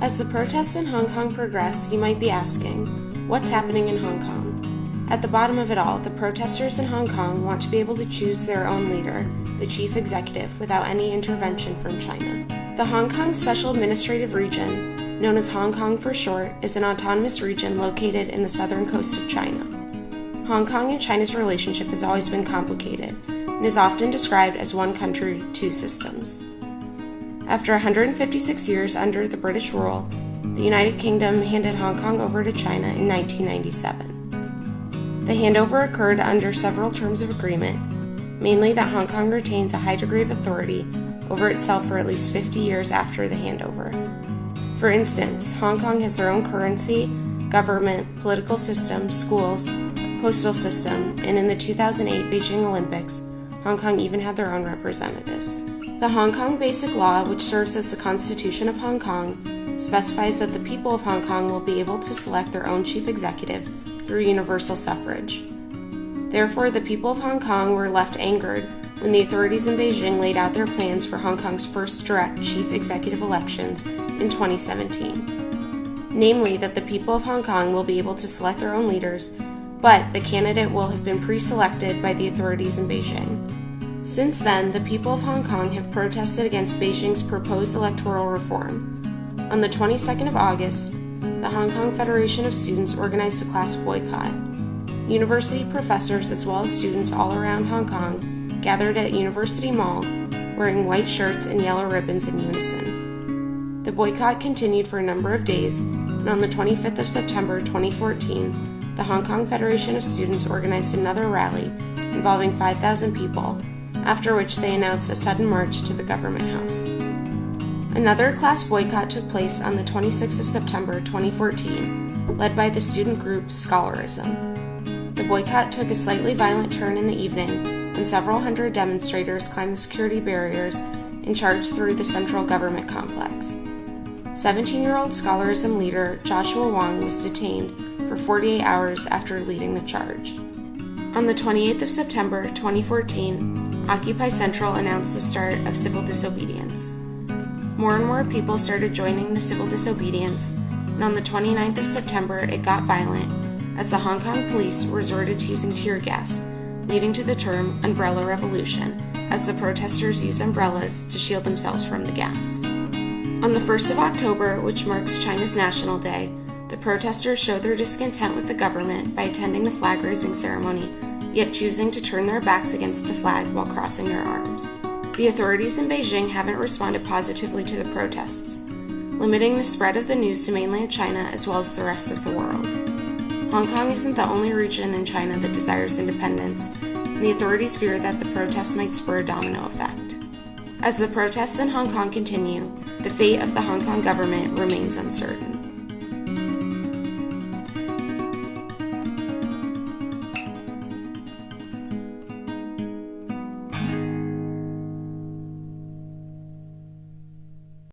As the protests in Hong Kong progress, you might be asking, what's happening in Hong Kong? At the bottom of it all, the protesters in Hong Kong want to be able to choose their own leader, the chief executive, without any intervention from China. The Hong Kong Special Administrative Region, known as Hong Kong for short, is an autonomous region located in the southern coast of China. Hong Kong and China's relationship has always been complicated and is often described as one country, two systems. After 156 years under the British rule, the United Kingdom handed Hong Kong over to China in 1997. The handover occurred under several terms of agreement, mainly that Hong Kong retains a high degree of authority over itself for at least 50 years after the handover. For instance, Hong Kong has their own currency, government, political system, schools, postal system, and in the 2008 Beijing Olympics, Hong Kong even had their own representatives. The Hong Kong Basic Law, which serves as the Constitution of Hong Kong, specifies that the people of Hong Kong will be able to select their own chief executive through universal suffrage. Therefore, the people of Hong Kong were left angered when the authorities in Beijing laid out their plans for Hong Kong's first direct chief executive elections in 2017. Namely, that the people of Hong Kong will be able to select their own leaders, but the candidate will have been pre-selected by the authorities in Beijing. Since then, the people of Hong Kong have protested against Beijing's proposed electoral reform. On the 22nd of August, the Hong Kong Federation of Students organized a class boycott. University professors as well as students all around Hong Kong gathered at University Mall wearing white shirts and yellow ribbons in unison. The boycott continued for a number of days, and on the 25th of September 2014, the Hong Kong Federation of Students organized another rally involving 5,000 people, after which they announced a sudden march to the government house. Another class boycott took place on the 26th of September 2014, led by the student group Scholarism. The boycott took a slightly violent turn in the evening when several hundred demonstrators climbed the security barriers and charged through the central government complex. 17-year-old Scholarism leader Joshua Wong was detained for 48 hours after leading the charge. On the 28th of September 2014, Occupy Central announced the start of civil disobedience. More and more people started joining the civil disobedience, and on the 29th of September it got violent as the Hong Kong police resorted to using tear gas, leading to the term Umbrella Revolution, as the protesters used umbrellas to shield themselves from the gas. On the 1st of October, which marks China's National Day, the protesters showed their discontent with the government by attending the flag-raising ceremony, yet choosing to turn their backs against the flag while crossing their arms. The authorities in Beijing haven't responded positively to the protests, limiting the spread of the news to mainland China as well as the rest of the world. Hong Kong isn't the only region in China that desires independence, and the authorities fear that the protests might spur a domino effect. As the protests in Hong Kong continue, the fate of the Hong Kong government remains uncertain.